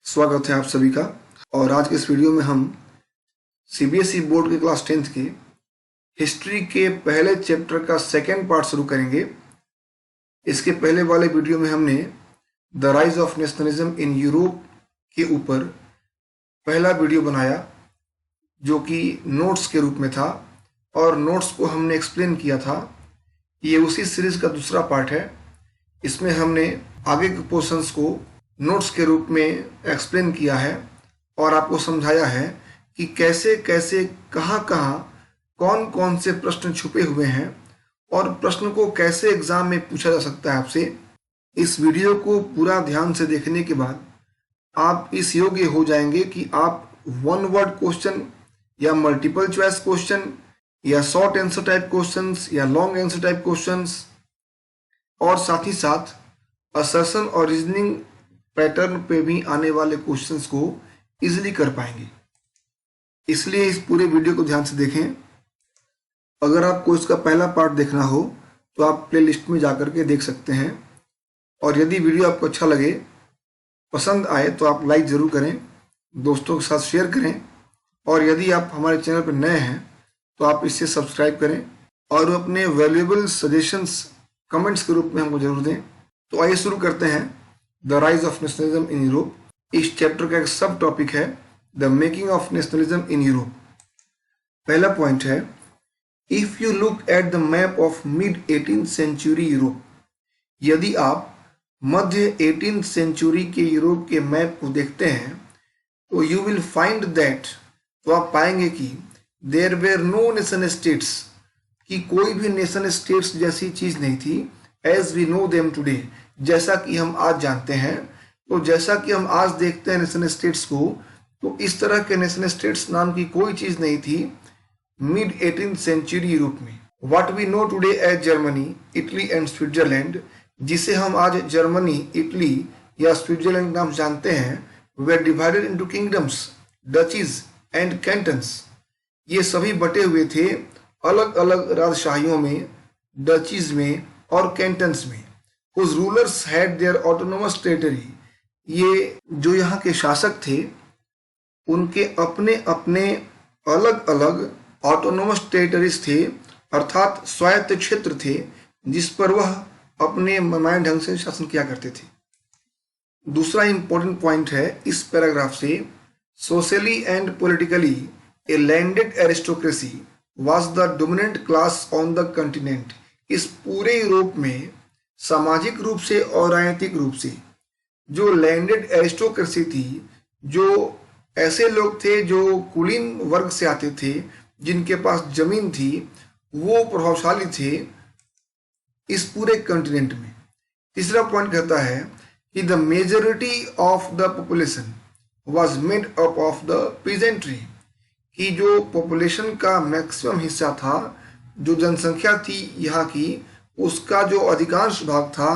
स्वागत है आप सभी का। और आज के इस वीडियो में हम सीबीएसई बोर्ड के क्लास 10th के हिस्ट्री के पहले चैप्टर का सेकेंड पार्ट शुरू करेंगे। इसके पहले वाले वीडियो में हमने the rise of nationalism in Europe के ऊपर पहला वीडियो बनाया जो कि नोट्स के रूप में था, और नोट्स को हमने एक्सप्लेन किया था। ये उसी सीरीज का दूसरा पार्ट है। इसमें हमने आगे के पोर्शंस को नोट्स के रूप में एक्सप्लेन किया है और आपको समझाया है कि कैसे कैसे कहाँ कहाँ कौन कौन से प्रश्न छुपे हुए हैं और प्रश्न को कैसे एग्जाम में पूछा जा सकता है आपसे। इस वीडियो को पूरा ध्यान से देखने के बाद आप इस योग्य हो जाएंगे कि आप वन वर्ड क्वेश्चन या मल्टीपल चॉइस क्वेश्चन या शॉर्ट आंसर टाइप क्वेश्चंस या लॉन्ग आंसर टाइप क्वेश्चंस और साथ ही साथ असर्शन और रीजनिंग पैटर्न पे भी आने वाले क्वेश्चंस को इजीली कर पाएंगे। इसलिए इस पूरे वीडियो को ध्यान से देखें। अगर आपको इसका पहला पार्ट देखना हो तो आप प्लेलिस्ट में जाकर के देख सकते हैं, और यदि वीडियो आपको अच्छा लगे, पसंद आए तो आप लाइक ज़रूर करें, दोस्तों के साथ शेयर करें, और यदि आप हमारे चैनल पर नए हैं तो आप इसे सब्सक्राइब करें और अपने वैल्यूएबल सजेशंस कमेंट्स के रूप में हमको जरूर दें। तो आइए शुरू करते हैं the rise of nationalism in Europe. इस चैप्टर का एक सब टॉपिक है the making of nationalism in Europe. पहला पॉइंट है, if you look at the map of mid 18th century Europe, यदि आप मध्य 18th सेंचुरी के यूरोप के मैप को देखते हैं तो यू विल फाइंड दैट, तो आप पाएंगे कि there were no nation states, कि कोई भी नेशन स्टेट्स जैसी चीज नहीं थी, as we know them today, जैसा कि हम आज जानते हैं। तो जैसा कि हम आज देखते हैं नेशन स्टेट्स को, तो इस तरह के नेशन स्टेट्स नाम की कोई चीज नहीं थी मिड 18th सेंचुरी यूरोप में। What we know today as Germany, Italy and Switzerland, जिसे हम आज जर्मनी, इटली या स्विट्जरलैंड नाम जानते हैं, वे divided into kingdoms, duchies and cantons. ये सभी बटे हुए थे अलग अलग राजशाहियों में, डचीज में और कैंटन्स में। Whose rulers had their autonomous territory, ये जो यहाँ के शासक थे उनके अपने अपने अलग अलग ऑटोनोमस टेरिटरीज थे, अर्थात स्वायत्त क्षेत्र थे जिस पर वह अपने मनमाने ढंग से शासन किया करते थे। दूसरा इंपॉर्टेंट पॉइंट है इस पैराग्राफ से, socially and politically A landed aristocracy was the dominant class on the continent. इस पूरे यूरोप में सामाजिक रूप से और राजनीतिक रूप से जो लैंडेड एरिस्टोक्रेसी थी, जो ऐसे लोग थे जो कुलीन वर्ग से आते थे, जिनके पास जमीन थी, वो प्रभावशाली थे इस पूरे कॉन्टिनेंट में। तीसरा पॉइंट कहता है कि the majority of the population was made up of the peasantry, कि जो पॉपुलेशन का मैक्सिमम हिस्सा था, जो जनसंख्या थी यहाँ की, उसका जो अधिकांश भाग था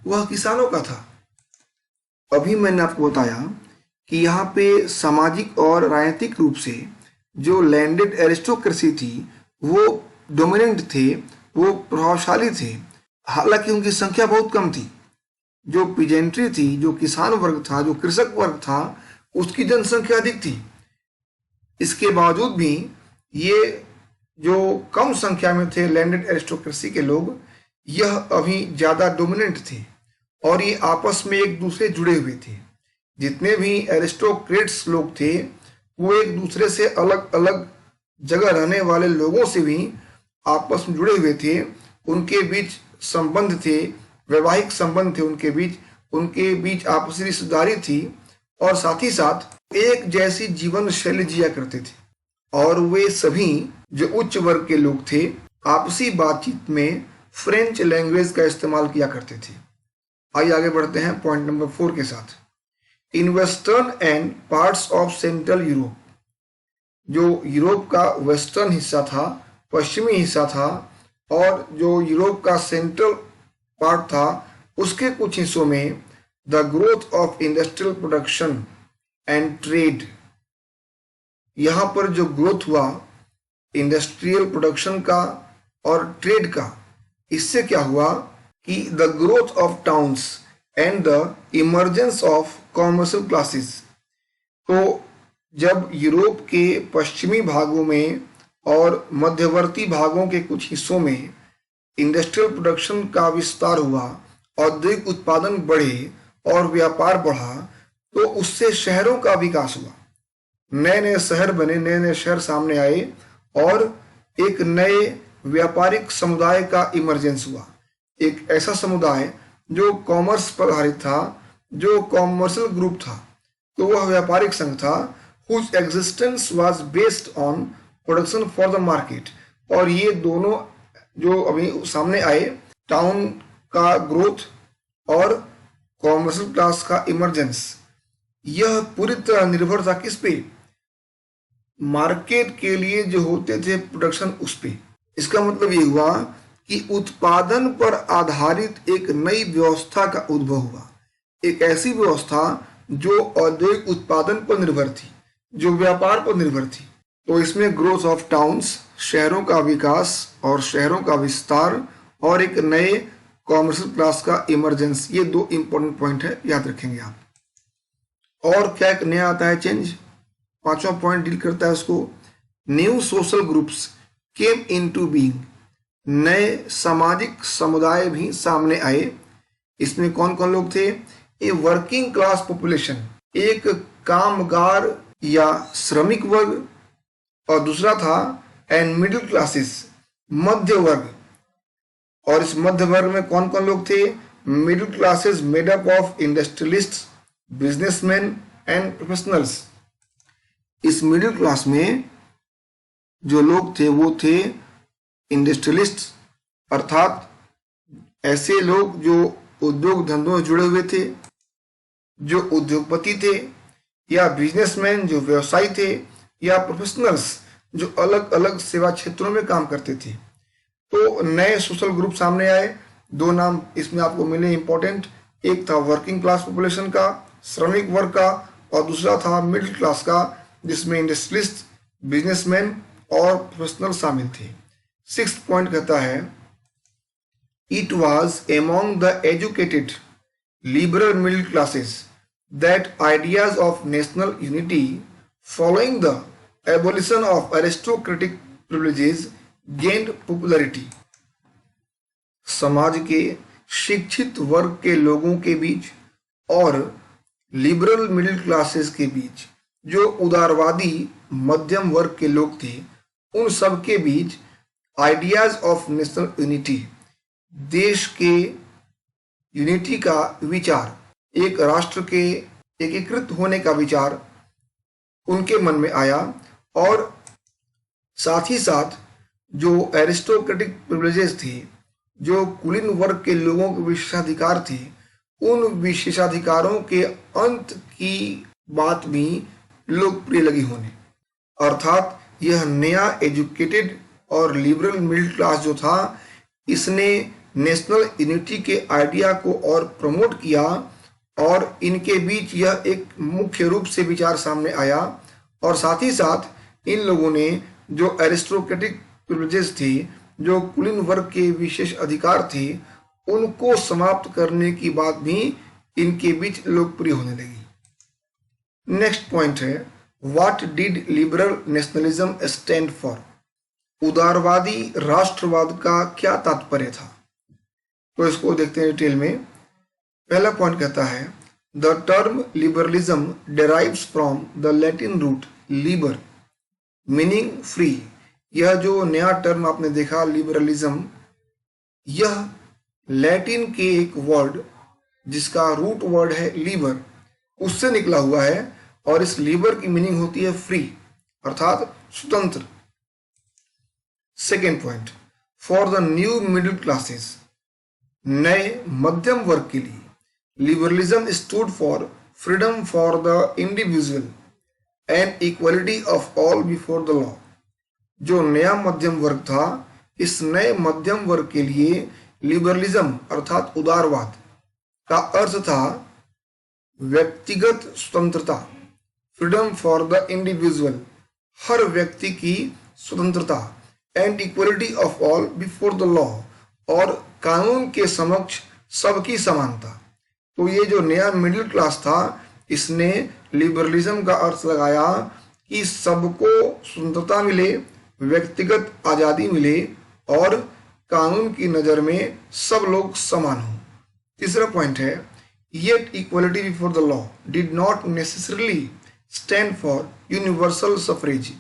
वह किसानों का था। अभी मैंने आपको बताया कि यहाँ पे सामाजिक और राजनीतिक रूप से जो लैंडेड एरिस्टोक्रेसी थी वो डोमिनेंट थे, वो प्रभावशाली थे, हालांकि उनकी संख्या बहुत कम थी। जो पीजेंट्री थी, जो किसान वर्ग था, जो कृषक वर्ग था, उसकी जनसंख्या अधिक थी। इसके बावजूद भी ये जो कम संख्या में थे लैंडेड एरिस्टोक्रेसी के लोग, यह अभी ज्यादा डोमिनेंट थे और ये आपस में एक दूसरे जुड़े हुए थे। जितने भी एरिस्टोक्रेट्स लोग थे वो एक दूसरे से अलग अलग जगह रहने वाले लोगों से भी आपस में जुड़े हुए थे। उनके बीच संबंध थे, वैवाहिक संबंध थे उनके बीच आपसी रिश्तेदारी थी, और साथ ही साथ एक जैसी जीवन शैली जिया करते थे। और वे सभी जो उच्च वर्ग के लोग थे आपसी बातचीत में फ्रेंच लैंग्वेज का इस्तेमाल किया करते थे। आइए आगे बढ़ते हैं पॉइंट नंबर 4 के साथ। In western and parts of central Europe, जो यूरोप का वेस्टर्न हिस्सा था, पश्चिमी हिस्सा था, और जो यूरोप का सेंट्रल पार्ट था, उसके कुछ हिस्सों में the growth of industrial production and trade, यहाँ पर जो ग्रोथ हुआ इंडस्ट्रियल प्रोडक्शन का और ट्रेड का, इससे क्या हुआ कि the growth of towns and the emergence of commercial classes, तो जब यूरोप के पश्चिमी भागों में और मध्यवर्ती भागों के कुछ हिस्सों में इंडस्ट्रियल प्रोडक्शन का विस्तार हुआ, औद्योगिक उत्पादन बढ़े और व्यापार बढ़ा, तो उससे शहरों का विकास हुआ। नए नए शहर बने, नए नए शहर सामने आए और एक नए व्यापारिक समुदाय का इमरजेंस हुआ। एक ऐसा समुदाय जो कॉमर्स पर आधारित था, जो कॉमर्शियल ग्रुप था, तो वह व्यापारिक संघ था, whose existence was based on production for the market। और ये दोनों जो अभी सामने आए, टाउन का ग्रोथ और कॉमर्शियल क्लास का इमरजेंस, यह पूरी तरह निर्भर था किस पे? मार्केट के लिए जो होते थे प्रोडक्शन, उस पे। इसका मतलब ये हुआ कि उत्पादन पर आधारित एक नई व्यवस्था का उद्भव हुआ, एक ऐसी व्यवस्था जो औद्योगिक उत्पादन पर निर्भर थी, जो व्यापार पर निर्भर थी। तो इसमें ग्रोथ ऑफ टाउन्स, शहरों का विकास और शहरों का विस्तार, और एक नए कॉमर्शियल क्लास का इमरजेंस, ये दो इंपॉर्टेंट पॉइंट है, याद रखेंगे आप। और क्या एक नया आता है चेंज, पांचवा पॉइंट डील करता है उसको, new social groups came into being. नए सामाजिक समुदाय भी सामने आए। इसमें कौन कौन लोग थे? ए वर्किंग क्लास पॉपुलेशन, एक कामगार या श्रमिक वर्ग, और दूसरा था एंड मिडिल क्लासेस, मध्य वर्ग। और इस मध्य वर्ग में कौन कौन लोग थे? Middle classes made up of industrialists, businessman and professionals. इस मिडिल क्लास में जो लोग थे वो थे इंडस्ट्रियलिस्ट, अर्थात ऐसे लोग जो उद्योग धंधों से जुड़े हुए थे, जो उद्योगपति थे, या बिजनेसमैन जो व्यवसायी थे, या प्रोफेशनल्स जो अलग अलग सेवा क्षेत्रों में काम करते थे। तो नए सोशल ग्रुप सामने आए। दो नाम इसमें आपको मिले इंपॉर्टेंट, एक था वर्किंग क्लास पॉपुलेशन का, श्रमिक वर्ग का, और दूसरा था मिडिल क्लास का, जिसमें इंडस्ट्रियलिस्ट, बिजनेसमैन और प्रोफेशनल शामिल थे। सिक्स्थ पॉइंट कहता है, it was among the educated liberal middle classes that ideas of national unity following the abolition of aristocratic privileges gained popularity। समाज के शिक्षित वर्ग के लोगों के बीच और लिबरल मिडिल क्लासेस के बीच, जो उदारवादी मध्यम वर्ग के लोग थे, उन सब के बीच आइडियाज ऑफ नेशनल यूनिटी, देश के यूनिटी का विचार, एक राष्ट्र के एकीकृत होने का विचार उनके मन में आया। और साथ ही साथ जो एरिस्टोक्रेटिक प्रिविलेजेस थे, जो कुलीन वर्ग के लोगों के विशेषाधिकार थे, उन विशेषाधिकारों के अंत की बात भी लोकप्रिय लगी होने। अर्थात यह नया एजुकेटेड और लिबरल मिडिल क्लास जो था, इसने नेशनल यूनिटी के आइडिया को और प्रमोट किया, और इनके बीच यह एक मुख्य रूप से विचार सामने आया। और साथ ही साथ इन लोगों ने जो एरिस्टोक्रेटिक प्रिविलेजेस थे, जो कुलीन वर्ग के विशेष अधिकार थे, उनको समाप्त करने की बात भी इनके बीच लोकप्रिय होने लगी। नेक्स्ट पॉइंट है, what did liberal nationalism stand for. उदारवादी राष्ट्रवाद का क्या तात्पर्य था? तो इसको देखते हैं डिटेल में। पहला पॉइंट कहता है, the term liberalism derives from the Latin root liber meaning free. यह जो नया टर्म आपने देखा लिबरलिज्म, यह लैटिन के एक वर्ड जिसका रूट वर्ड है लीबर, उससे निकला हुआ है। और इस लीबर की मीनिंग होती है फ्री, अर्थात स्वतंत्र। Second point, for the new middle classes, नए मध्यम वर्ग के लिए liberalism stood for freedom for the individual and equality of all before the law. जो नया मध्यम वर्ग था, इस नए मध्यम वर्ग के लिए लिबरलिज्म अर्थात उदारवाद का अर्थ था व्यक्तिगत स्वतंत्रता, फ्रीडम फॉर द इंडिविजुअल, हर व्यक्ति की स्वतंत्रता, and equality of all before the law, और कानून के समक्ष सबकी समानता। तो ये जो नया मिडिल क्लास था, इसने लिबरलिज्म का अर्थ लगाया कि सबको स्वतंत्रता मिले, व्यक्तिगत आज़ादी मिले और कानून की नज़र में सब लोग समान हों। तीसरा पॉइंट है, yet equality before the law did not necessarily stand for universal suffrage.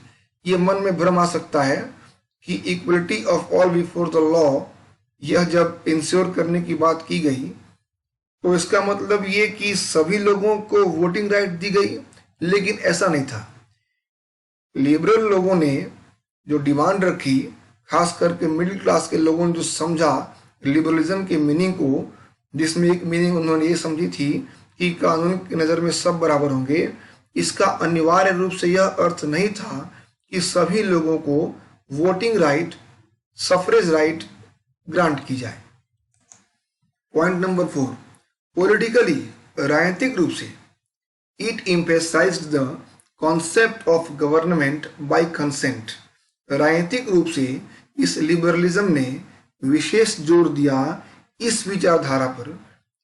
ये मन में भ्रम आ सकता है कि equality of all before the law, यह जब इंश्योर करने की बात की गई तो इसका मतलब ये कि सभी लोगों को वोटिंग राइट दी गई, लेकिन ऐसा नहीं था। लिबरल लोगों ने जो डिमांड रखी, खास करके मिडिल क्लास के लोगों ने जो समझा लिबरलिज्म के मीनिंग को, जिसमें एक मीनिंग उन्होंने ये समझी थी कि कानून की नज़र में सब बराबर होंगे, इसका अनिवार्य रूप से यह अर्थ नहीं था कि सभी लोगों को voting right, suffrage right grant की जाए। पॉइंट नंबर 4, पॉलिटिकली, राजनीतिक रूप से, it emphasised the concept of government by consent. राजनीतिक रूप से इस लिबरलिज्म ने विशेष जोर दिया इस विचारधारा पर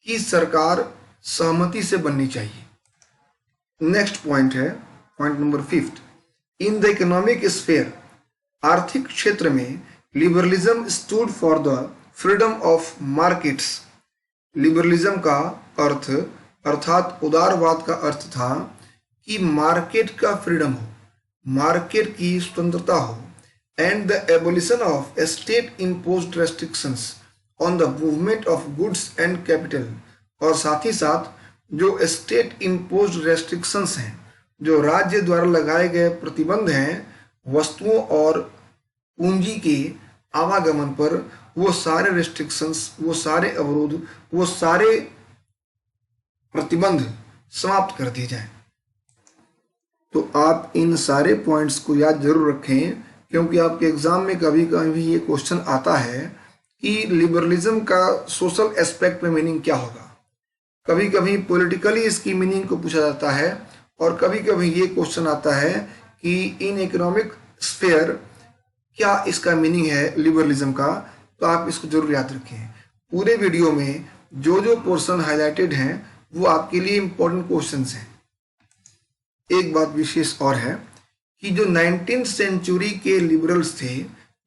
कि सरकार सहमति से बननी चाहिए। नेक्स्ट पॉइंट है point number 5, in the economic sphere, आर्थिक क्षेत्र में liberalism stood for the freedom of markets. Liberalism का अर्थ अर्थात उदारवाद का अर्थ था कि मार्केट का फ्रीडम हो, मार्केट की स्वतंत्रता हो, and the abolition of state imposed restrictions on the movement of goods and capital. और साथ ही साथ जो स्टेट इम्पोज्ड रेस्ट्रिक्शंस हैं, जो राज्य द्वारा लगाए गए प्रतिबंध हैं वस्तुओं और पूंजी के आवागमन पर, वो सारे रेस्ट्रिक्शंस, वो सारे अवरोध, वो सारे प्रतिबंध समाप्त कर दिए जाएं। तो आप इन सारे पॉइंट्स को याद जरूर रखें, क्योंकि आपके एग्जाम में कभी कभी ये क्वेश्चन आता है कि लिबरलिज्म का सोशल एस्पेक्ट में मीनिंग क्या होगा। कभी कभी पॉलिटिकली इसकी मीनिंग को पूछा जाता है, और कभी कभी ये क्वेश्चन आता है कि इन इकोनॉमिक स्फीयर क्या इसका मीनिंग है लिबरलिज्म का। तो आप इसको जरूर याद रखें। पूरे वीडियो में जो जो पोर्शन हाईलाइटेड हैं वो आपके लिए इंपॉर्टेंट क्वेश्चंस हैं। एक बात विशेष और है कि जो 19th सेंचुरी के लिबरल्स थे,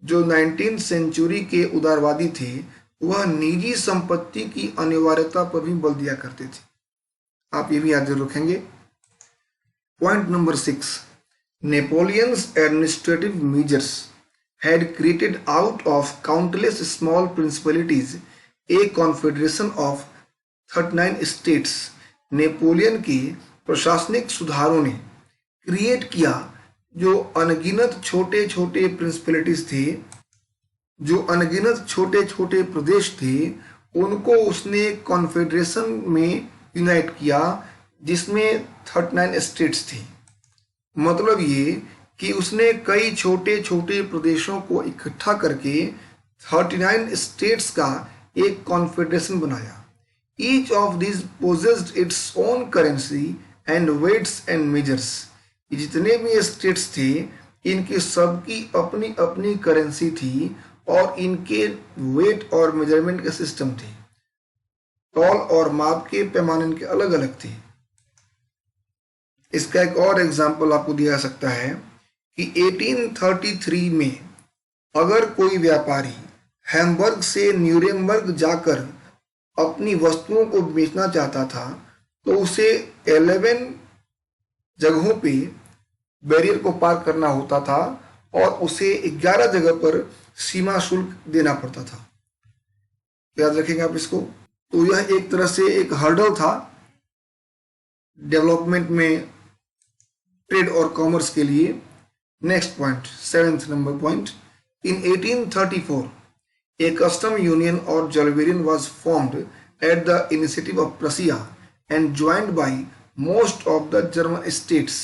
जो 19th सेंचुरी के उदारवादी थे, वह निजी संपत्ति की अनिवार्यता पर भी बल दिया करते थे। आप ये भी याद जरूर रखेंगे। Point number 6, Napoleon's administrative measures had created out of countless small principalities a confederation of 39 states। Napoleon के प्रशासनिक सुधारों ने क्रिएट किया जो अनगिनत छोटे छोटे प्रिंसिपलिटीज थे, जो अनगिनत छोटे छोटे प्रदेश थे, उनको उसने कॉन्फेडरेशन में यूनाइट किया जिसमें 39 स्टेट्स थे। मतलब ये कि उसने कई छोटे छोटे प्रदेशों को इकट्ठा करके 39 स्टेट्स का एक कॉन्फेडरेशन बनाया। Each of this possessed its own currency and weights and measures. जितने भी स्टेट्स थे, इनकी सबकी अपनी अपनी करेंसी थी और इनके वेट और मेजरमेंट के सिस्टम थे। तौल और माप के पैमाने इनके अलग अलग थे। इसका एक और एग्जाम्पल आपको दिया जा सकता है कि 1833 में अगर कोई व्यापारी हैम्बर्ग से न्यूरेमबर्ग जाकर अपनी वस्तुओं को बेचना चाहता था तो उसे 11 जगहों पे बैरियर को पार करना होता था और उसे 11 जगह पर सीमा शुल्क देना पड़ता था। याद रखेंगे आप इसको। तो यह एक तरह से एक हर्डल था डेवलपमेंट में, ट्रेड और कॉमर्स के लिए। Next point, 7th number point, in 1834 a custom union or Zollverein was formed at the initiative of Prussia and joined by most of the German states.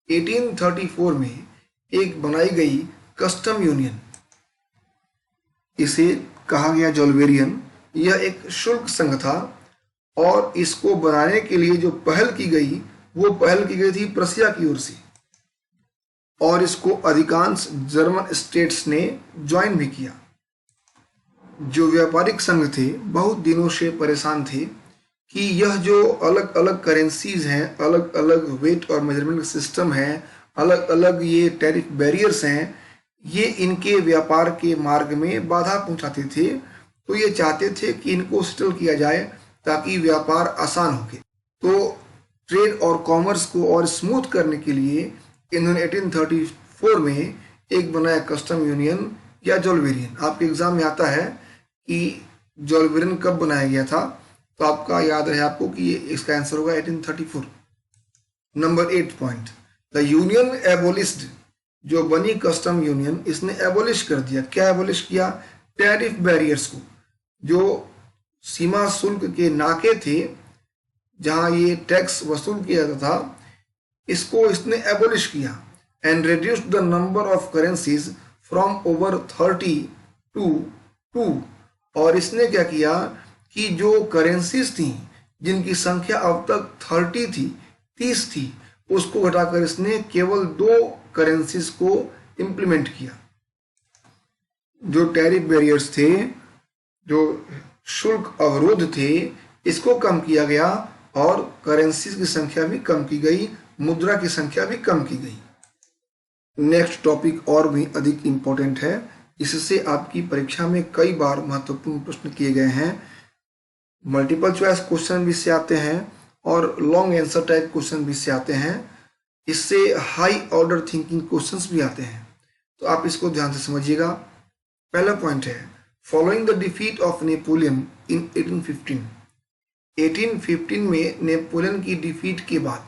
1834 में एक बनाई गई कस्टम यूनियन, इसे कहा गया जोल्वेरियन। यह एक शुल्क संघ था और इसको बनाने के लिए जो पहल की गई वो पहल की गई थी प्रसिया की ओर से, और इसको अधिकांश जर्मन स्टेट्स ने ज्वाइन भी किया। जो व्यापारिक संघ थे बहुत दिनों से परेशान थे कि यह जो अलग अलग करेंसीज हैं, अलग अलग वेट और मेजरमेंट सिस्टम है, अलग अलग ये टैरिफ बैरियर्स हैं, ये इनके व्यापार के मार्ग में बाधा पहुंचाते थे। तो ये चाहते थे कि इनको सेटल किया जाए ताकि व्यापार आसान हो। तो ट्रेड और कॉमर्स को और स्मूथ करने के लिए इन्होंने 1834 में एक बनाया कस्टम यूनियन या जोल्वेरियन। आपके एग्जाम में आता है कि जोल्वेरियन कब बनाया गया था, तो आपका याद रहे आपको कि इसका आंसर होगा 1834। नंबर 8 पॉइंट, द यूनियन एबोलिश्ड, जो बनी कस्टम यूनियन इसने एबोलिश कर दिया। क्या एबोलिश किया? टैरिफ बैरियर्स को, जो सीमा शुल्क के नाके थे जहां ये टैक्स वसूल किया जाता था, इसको इसने एबोलिश किया। And reduced the number of currencies from over 30 to 2। और इसने क्या किया कि जो करेंसीज थी जिनकी संख्या अब तक 30 थी, उसको घटाकर इसने केवल 2 करेंसीज को इंप्लीमेंट किया। जो टैरिफ बैरियर्स थे, जो शुल्क अवरोध थे, इसको कम किया गया और करेंसीज की संख्या भी कम की गई, मुद्रा की संख्या भी कम की गई। नेक्स्ट टॉपिक और भी अधिक इंपॉर्टेंट है, इससे आपकी परीक्षा में कई बार महत्वपूर्ण प्रश्न किए गए हैं। मल्टीपल चॉइस क्वेश्चन भी इससे आते हैं और लॉन्ग आंसर टाइप क्वेश्चन भी इससे आते हैं। इससे हाई ऑर्डर थिंकिंग क्वेश्चंस भी आते हैं, तो आप इसको ध्यान से समझिएगा। पहला पॉइंट है, following the defeat of Napoleon in 1815। 1815 में नेपोलियन की डिफीट के बाद,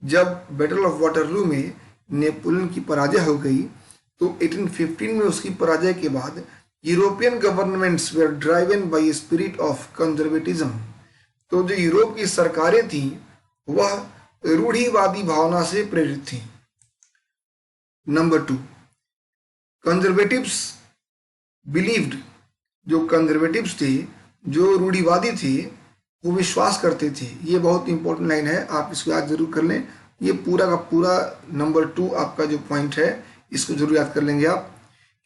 जब बैटल ऑफ वाटरलू में नेपोलियन की पराजय हो गई, तो 1815 में उसकी पराजय के बाद European governments were driven by spirit of conservatism. तो जो यूरोप की सरकारें थीं वह रूढ़िवादी भावना से प्रेरित थीं। नंबर 2, कंजर्वेटिव्स बिलीव्ड, जो कंजर्वेटिव्स थे, जो रूढ़िवादी थे, वो विश्वास करते थे। ये बहुत इंपॉर्टेंट लाइन है, आप इसको याद जरूर कर लें। ये पूरा का पूरा नंबर 2 आपका जो पॉइंट है, इसको जरूर याद कर लेंगे आप,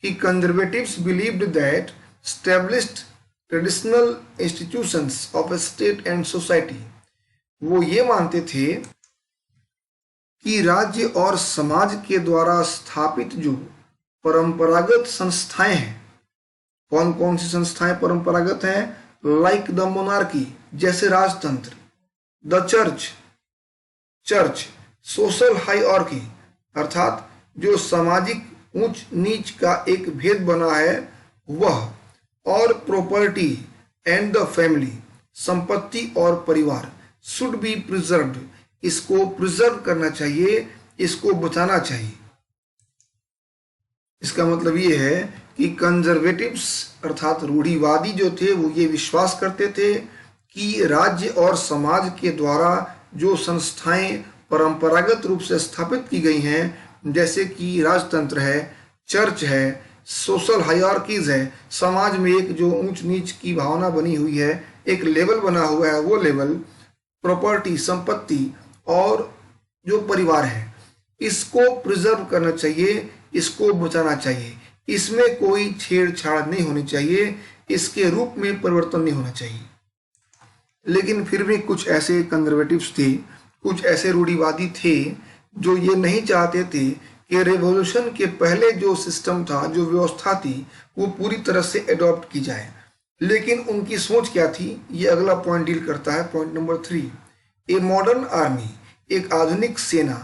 कि conservatives believed that established traditional institutions of A state and society. वो ये मानते थे कि राज्य और समाज के द्वारा स्थापित जो परंपरागत संस्थाएं हैं, कौन कौन सी संस्थाएं परंपरागत हैं? लाइक द मोनार्की, जैसे राजतंत्र, द चर्च, सोशल हायरार्की, अर्थात जो सामाजिक ऊंच नीच का एक भेद बना है वह, और प्रॉपर्टी एंड द फैमिली, संपत्ति और परिवार, शुड बी प्रिजर्व्ड, इसको प्रिजर्व करना चाहिए, इसको बचाना चाहिए। इसका मतलब ये है कि कंजर्वेटिव्स अर्थात रूढ़िवादी जो थे वो ये विश्वास करते थे कि राज्य और समाज के द्वारा जो संस्थाएं परंपरागत रूप से स्थापित की गई हैं, जैसे कि राजतंत्र है, चर्च है, सोशल हायरार्कीज है, समाज में एक जो ऊंच नीच की भावना बनी हुई है, एक लेवल बना हुआ है, वो लेवल, प्रॉपर्टी, संपत्ति और जो परिवार है, इसको प्रिजर्व करना चाहिए, इसको बचाना चाहिए, इसमें कोई छेड़छाड़ नहीं होनी चाहिए, इसके रूप में परिवर्तन नहीं होना चाहिए। लेकिन फिर भी कुछ ऐसे कंजर्वेटिव्स थे, कुछ ऐसे रूढ़िवादी थे जो ये नहीं चाहते थे कि रेवोल्यूशन के पहले जो सिस्टम था, जो व्यवस्था थी, वो पूरी तरह से एडॉप्ट की जाए। लेकिन उनकी सोच क्या थी, ये अगला पॉइंट डील करता है, point number 3। A modern army, एक आधुनिक सेना,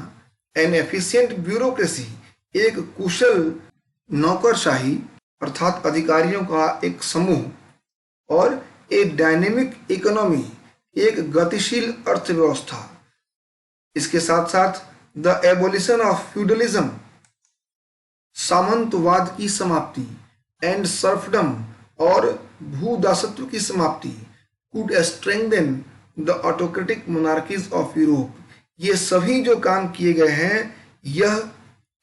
एन एफिशिएंट ब्यूरोक्रेसी, एक कुशल नौकरशाही अर्थात अधिकारियों का एक समूह, और ए डायनेमिक इकोनॉमी, एक गतिशील अर्थव्यवस्था। इसके साथ साथ द एबोलिशन ऑफ फ्यूडलिज्म, सामंतवाद की समाप्ति, एंड सर्फडम और भूदासत्व की समाप्ति, could strengthen the autocratic monarchies of Europe. ये सभी जो काम किए गए हैं, यह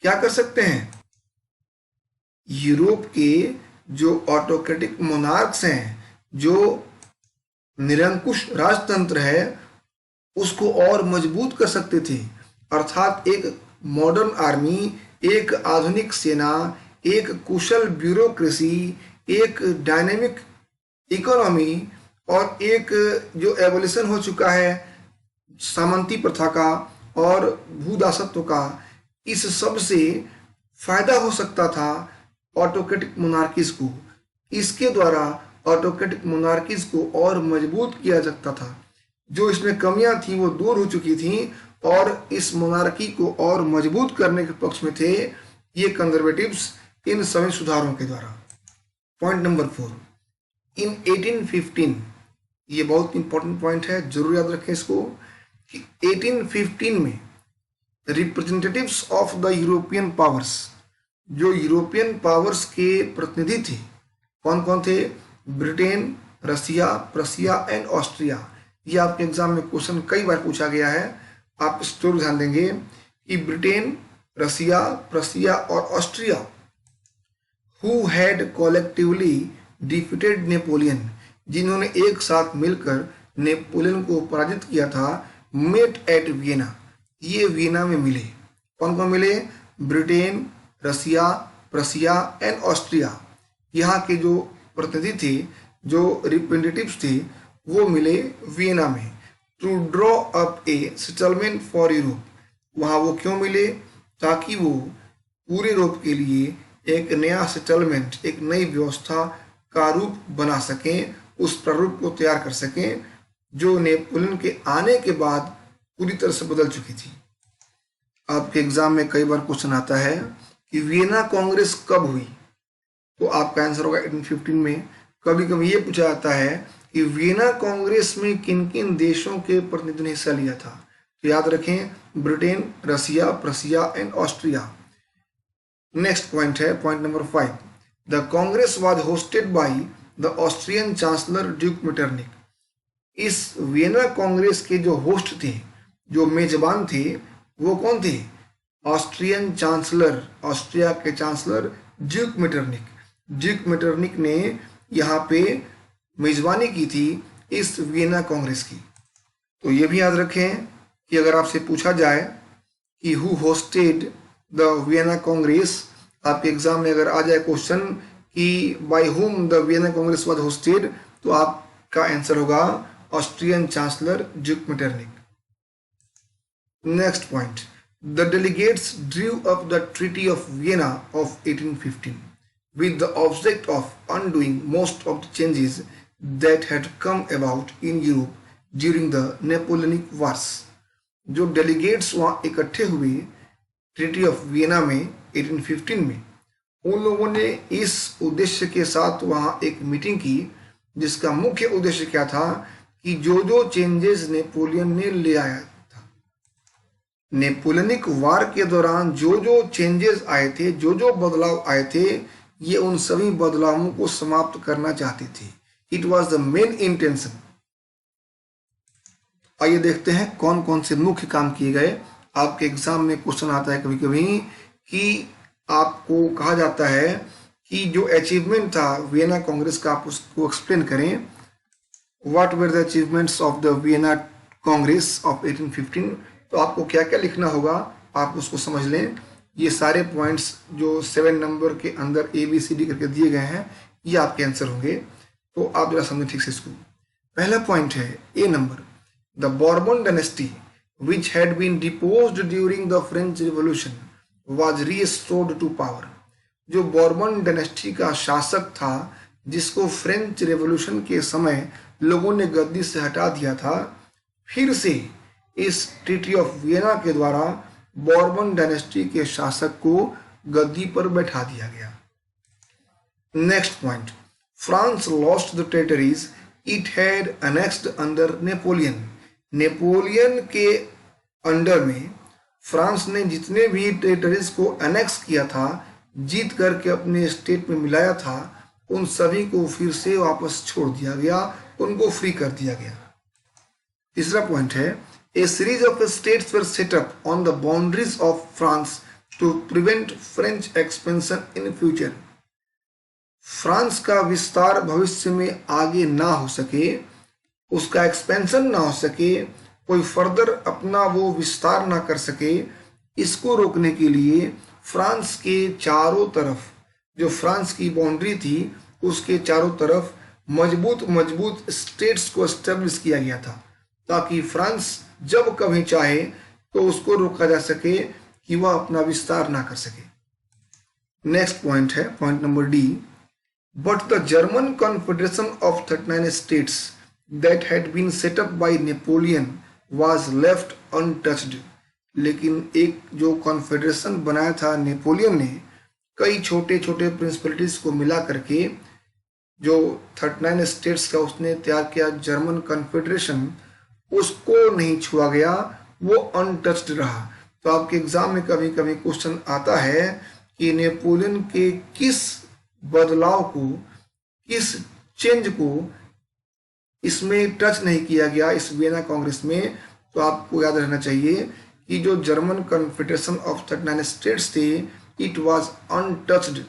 क्या कर सकते हैं? यूरोप के जो ऑटोक्रेटिक मोनार्क्स हैं, जो निरंकुश राजतंत्र है, उसको और मजबूत कर सकते थे। अर्थात एक मॉडर्न आर्मी, एक आधुनिक सेना, एक कुशल ब्यूरोक्रेसी, एक डायनेमिक इकोनॉमी और एक जो एवोल्यूशन हो चुका है सामंती प्रथा का और भूदासत्व का, इस सब से फायदा हो सकता था ऑटोक्रेटिक मोनार्कीज को। इसके द्वारा ऑटोक्रेटिक मोनार्कीज को और मजबूत किया जा सकता था। जो इसमें कमियां थी वो दूर हो चुकी थी और इस मोनार्की को और मजबूत करने के पक्ष में थे ये कंजर्वेटिव्स इन सभी सुधारों के द्वारा। पॉइंट नंबर 4, इन 1815, ये बहुत इंपॉर्टेंट पॉइंट है, जरूर याद रखें इसको, कि 1815 में representatives of the European powers, जो यूरोपियन पावर्स के प्रतिनिधि थे, कौन कौन थे? Britain, Russia, Prussia and Austria. ये आपके एग्जाम में क्वेश्चन कई बार पूछा गया है, आप इस जरूर ध्यान देंगे कि ब्रिटेन, रसिया, प्रसिया और Austria who had collectively defeated Napoleon, जिन्होंने एक साथ मिलकर नेपोलियन को पराजित किया था, मेट एट वियना, ये वियना में मिले। कौन कौन मिले? Britain, Russia, Prussia and Austria. यहाँ के जो प्रतिनिधि थे, जो रिप्रेजेंटेटिव्स थे, वो मिले वियना में to draw up a settlement for Europe. वहाँ वो क्यों मिले? ताकि वो पूरे यूरोप के लिए एक नया सेटलमेंट, एक नई व्यवस्था का रूप बना सकें, उस प्रारूप को तैयार कर सकें जो नेपोलियन के आने के बाद पूरी तरह से बदल चुकी थी। आपके एग्जाम में कई बार क्वेश्चन आता है कि वियना कांग्रेस कब हुई, तो आपका आंसर होगा 1815 में। कभी कभी ये पूछा जाता है कि वियना कांग्रेस में किन किन देशों के प्रतिनिधियों ने हिस्सा लिया था, तो याद रखें Britain, Russia, Prussia and Austria. Next point है point number 5, the congress was hosted by the Austrian chancellor duke Metternich. इस वियना कांग्रेस के जो होस्ट थे, जो मेजबान थे, वो कौन थे? ऑस्ट्रियन चांसलर, ऑस्ट्रिया के chancellor duke Metternich. Duke Metternich ने यहाँ पे मेजबानी की थी इस वियना कांग्रेस की। तो ये भी याद रखें कि अगर आपसे पूछा जाए कि who hosted the Vienna Congress, आपके एग्जाम में अगर आ जाए क्वेश्चन कि by whom the Vienna Congress was hosted, तो आपका आंसर होगा Austrian chancellor duke Metternich. Next point, the delegates Drew up the treaty of Vienna of 1815 with the object of undoing most of the changes that had come about in Europe during the Napoleonic Wars। जो delegates वहाँ इकट्ठे हुए treaty of Vienna में 1815 में, उन लोगों ने इस उद्देश्य के साथ वहाँ एक मीटिंग की, जिसका मुख्य उद्देश्य क्या था कि जो जो चेंजेस नेपोलियन ने ले आया था, नेपोलियनिक वार के दौरान जो जो चेंजेस आए थे, जो जो बदलाव आए थे, ये उन सभी बदलावों को समाप्त करना चाहते थे। It was the main intention. आइए देखते हैं कौन कौन से मुख्य काम किए गए। आपके एग्जाम में क्वेश्चन आता है कभी कभी कि आपको कहा जाता है कि जो अचीवमेंट था वियना कांग्रेस का, आप उसको एक्सप्लेन करें। What were the achievements of the Vienna Congress of 1815, तो आपको क्या क्या लिखना होगा, आप उसको समझ लें। ये सारे पॉइंट्स जो 7 नंबर के अंदर ABCD करके दिए गए हैं, ये आपके आंसर होंगे, तो आप जरा समझें ठीक से इसको। पहला पॉइंट है A number, the Bourbon dynasty which had been deposed during the French revolution was restored to power. जो बॉर्बन डायनेस्टी का शासक था, जिसको फ्रेंच रेवोल्यूशन के समय लोगों ने गद्दी से हटा दिया था, फिर से इस ट्रीटी ऑफ वियना के द्वारा बॉर्बन डायनेस्टी के शासक को गद्दी पर बैठा दिया गया। Next point, France lost the territories it had annexed under Napoleon. Napoleon के अंडर में फ्रांस ने जितने भी टेरिटरीज को अनेक्स किया था, जीत करके अपने स्टेट में मिलाया था, उन सभी को फिर से वापस छोड़ दिया गया, उनको फ्री कर दिया गया। तीसरा पॉइंट है, A series of states were set up on the boundaries of France to prevent French expansion in future। France का विस्तार भविष्य में आगे ना हो सके, उसका एक्सपेंशन ना हो सके, कोई फर्दर अपना वो विस्तार ना कर सके, इसको रोकने के लिए फ्रांस के चारों तरफ, जो फ्रांस की बाउंड्री थी उसके चारों तरफ मजबूत मजबूत स्टेट्स को एस्टेब्लिश किया गया था, ताकि फ्रांस जब कभी चाहे तो उसको रोका जा सके कि वह अपना विस्तार ना कर सके। नेक्स्ट पॉइंट है point number D. But the German confederation of 39 states that had been set up by Napoleon was left untouched. लेकिन एक जो कॉन्फेडरेशन बनाया था नेपोलियन ने, कई छोटे छोटे प्रिंसिपलिटीज को मिला करके जो 39 स्टेट्स का उसने तैयार किया जर्मन कॉन्फेडरेशन, उसको नहीं छुआ गया, वो अनटच्ड रहा। तो आपके एग्जाम में कभी कभी क्वेश्चन आता है कि नेपोलियन के किस बदलाव को, किस चेंज को इसमें टच नहीं किया गया इस वियना कांग्रेस में। तो आपको याद रहना चाहिए कि जो जर्मन कॉन्फेडरेशन ऑफ 39 स्टेट्स थे, it was untouched.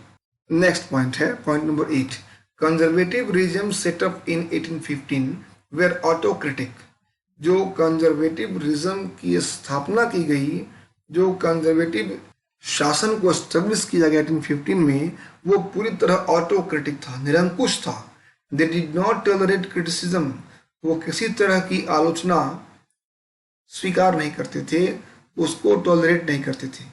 Next point है point number 8। Conservative regime set up in 1815 were autocratic. जो कंजर्वेटिव रिजिम की स्थापना की गई, जो कंजर्वेटिव शासन को एस्टेब्लिश किया गया 1815 में, वो पूरी तरह ऑटोक्रेटिक था, निरंकुश था। They did not tolerate criticism. वो किसी तरह की आलोचना स्वीकार नहीं करते थे, उसको टॉलरेट नहीं करते थे,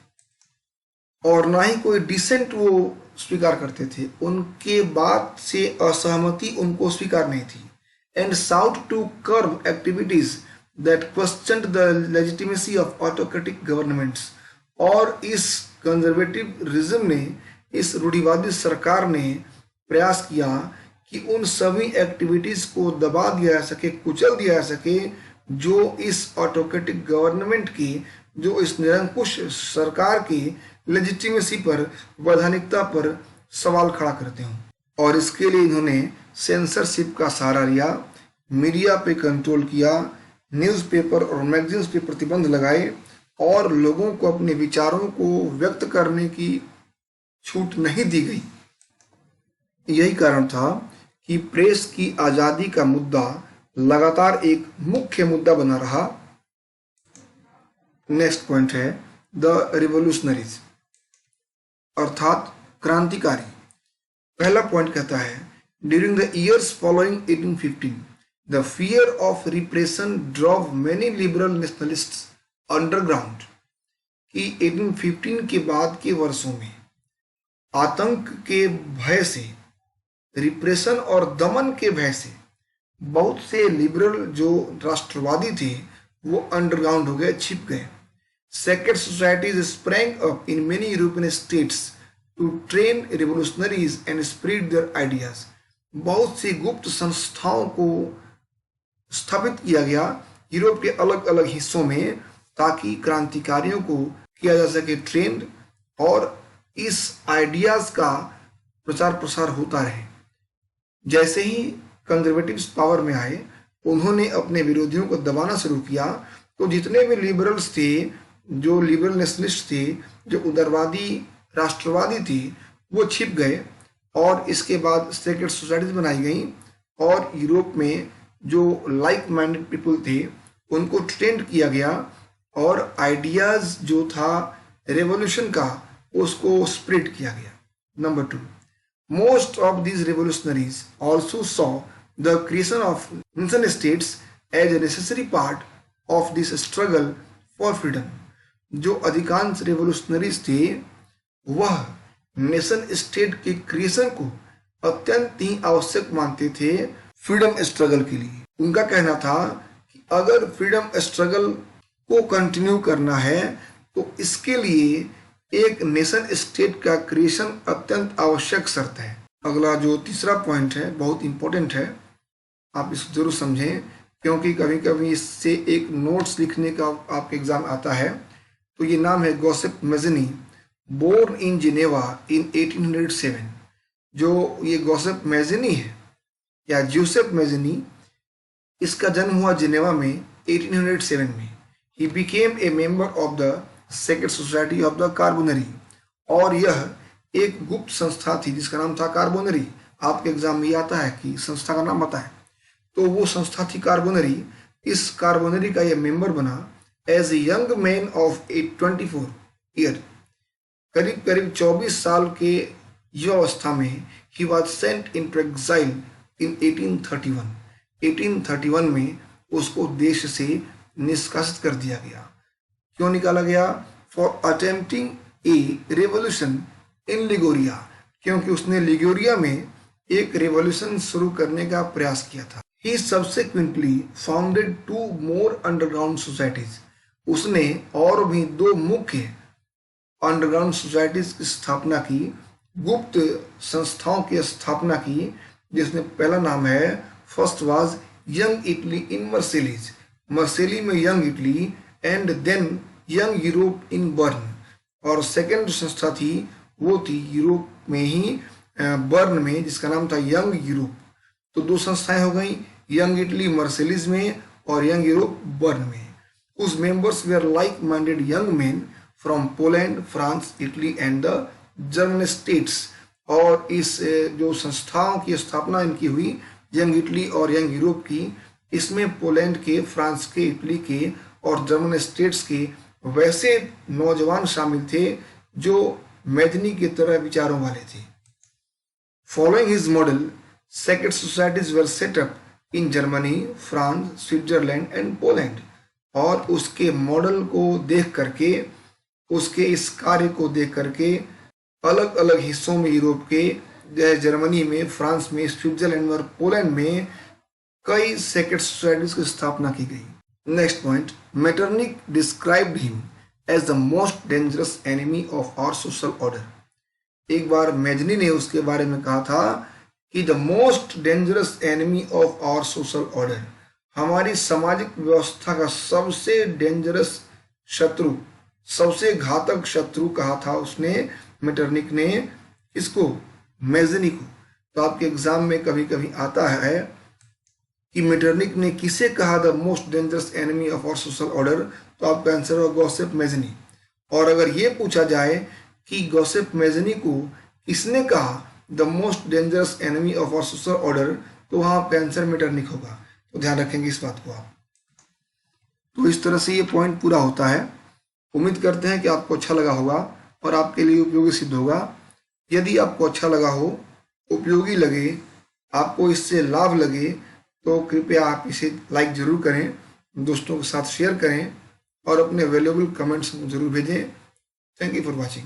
और ना ही कोई डिसेंट वो स्वीकार करते थे। उनके बात से असहमति उनको स्वीकार नहीं थी। And sought to curb activities that questioned the legitimacy of autocratic governments. और इस कंजर्वेटिव रिज्म ने, इस रूढ़िवादी सरकार ने प्रयास किया कि उन सभी एक्टिविटीज को दबा दिया जा सके, कुचल दिया जा सके, जो इस ऑटोक्रेटिक गवर्नमेंट की, जो इस निरंकुश सरकार की लेजिटिमेसी पर, वैधानिकता पर सवाल खड़ा करते हों। और इसके लिए इन्होंने सेंसरशिप का सहारा लिया, मीडिया पे कंट्रोल किया, न्यूज़पेपर और मैगजीन्स पे प्रतिबंध लगाए, और लोगों को अपने विचारों को व्यक्त करने की छूट नहीं दी गई। यही कारण था कि प्रेस की आज़ादी का मुद्दा लगातार एक मुख्य मुद्दा बना रहा। नेक्स्ट पॉइंट है द रिवोल्यूशनरीज, अर्थात क्रांतिकारी। पहला पॉइंट कहता है during the years following 1815 the fear of repression drove many liberal nationalists underground. कि 1815 के बाद के वर्षों में आतंक के भय से, रिप्रेशन और दमन के भय से बहुत से लिबरल जो राष्ट्रवादी थे वो अंडरग्राउंड हो गए, छिप गए। Secret societies sprang up in many European states to train revolutionaries and spread their ideas. बहुत सी गुप्त संस्थाओं को स्थापित किया गया यूरोप के अलग अलग हिस्सों में, ताकि क्रांतिकारियों को किया जा सके ट्रेंड, और इस आइडियाज का प्रचार प्रसार होता रहे। जैसे ही कंजर्वेटिव्स पावर में आए, उन्होंने अपने विरोधियों को दबाना शुरू किया। तो जितने भी लिबरल्स थे, जो लिबरल नेशनलिस्ट थे, जो उदारवादी राष्ट्रवादी थे, वो छिप गए। और इसके बाद सेक्रेट सोसाइटीज बनाई गई, और यूरोप में जो लाइक माइंडेड पीपल थे उनको ट्रेंड किया गया, और आइडियाज जो था रेवोल्यूशन का उसको स्प्रेड किया गया। Number 2, most of these revolutionaries also saw the creation of nation states as a necessary part of this struggle for freedom। जो अधिकांश रेवोल्यूशनरीज थे वह नेशन स्टेट के क्रिएशन को अत्यंत ही आवश्यक मानते थे फ्रीडम स्ट्रगल के लिए। उनका कहना था कि अगर फ्रीडम स्ट्रगल को कंटिन्यू करना है तो इसके लिए एक नेशन स्टेट का क्रिएशन अत्यंत आवश्यक शर्त है। अगला जो तीसरा पॉइंट है बहुत इंपॉर्टेंट है, आप इसको जरूर समझें, क्योंकि कभी कभी इससे एक नोट्स लिखने का आपके एग्जाम आता है। तो ये नाम है जोसेफ मेज़नी, बोर्न इन जिनेवा इन 1807। जो ये जोसेफ मेज़नी है या जोसेफ मेज़नी, इसका जन्म हुआ जिनेवा में 1807 में। He became a member of the secret society of the Carbonari, और यह एक गुप्त संस्था थी जिसका नाम था कार्बोनरी। आपके एग्जाम में आता है कि संस्था का नाम बताएं, तो वो संस्था थी कार्बोनरी। इस कार्बोनरी का यह मेंबर बना as a young man of 24 year. करीब करीब 24 साल के युवावस्था में ही was sent into exile in 1831। 1831 में उसको देश से निष्कासित कर दिया गया। क्यों निकाला गया? For attempting A revolution in Liguria, क्योंकि उसने लिगोरिया में एक रेवोल्यूशन शुरू करने का प्रयास किया था। ही सब्सिक्वेंटली फाउंडेड 2 मोर अंडरग्राउंड सोसाइटीज, उसने और भी 2 मुख्य अंडरग्राउंड सोसाइटीज की स्थापना की, गुप्त संस्थाओं की स्थापना की, जिसमें पहला नाम है, first was young Italy in Marseilles, Marseille में young Italy, and then young Europe in Bern, और सेकेंड संस्था थी वो थी यूरोप में ही बर्न में, जिसका नाम था यंग यूरोप। तो 2 संस्थाएं हो गई, यंग इटली मर्सेलीज में और यंग यूरोप बर्न में। उस members were like minded young man from Poland, France, Italy and the German states. और इस जो संस्थाओं की स्थापना इनकी हुई, यंग इटली और यंग यूरोप की, इसमें पोलैंड के, फ्रांस के, इटली के और जर्मन स्टेट्स के वैसे नौजवान शामिल थे जो मैजनी की तरह विचारों वाले थे। Following his model, secret societies were set up in Germany, France, Switzerland and Poland. और उसके मॉडल को देख करके, उसके इस कार्य को देख करके अलग अलग हिस्सों में यूरोप के, जैसे जर्मनी में, फ्रांस में, स्विट्जरलैंड और पोलैंड में कई सेक्रेट सोसाइटीज की स्थापना की गई। Next point, Metternich described him as the most dangerous enemy of our social order. एक बार मैजनी ने उसके बारे में कहा था कि the most dangerous enemy of our social order, हमारी सामाजिक व्यवस्था का सबसे डेंजरस शत्रु, सबसे घातक शत्रु कहा था उसने, मेटरनिक ने। इसको, मैजनी को। तो आपके एग्जाम में कभी कभी आता है कि मेटरनिक ने किसे कहा the most dangerous enemy of our social order, तो आपका आंसर होगा गॉसिप मैजनी। और अगर ये पूछा जाए कि गॉसिप मैजनी को किसने कहा the most dangerous enemy of our social order, तो वहां आपका आंसर मेटरनिक होगा। तो ध्यान रखेंगे इस बात को आप। तो इस तरह से ये पॉइंट पूरा होता है। उम्मीद करते हैं कि आपको अच्छा लगा होगा और आपके लिए उपयोगी सिद्ध होगा। यदि आपको अच्छा लगा हो, उपयोगी लगे, आपको इससे लाभ लगे, तो कृपया आप इसे लाइक जरूर करें, दोस्तों के साथ शेयर करें और अपने वैल्यूएबल कमेंट्स जरूर भेजें। Thank you for watching.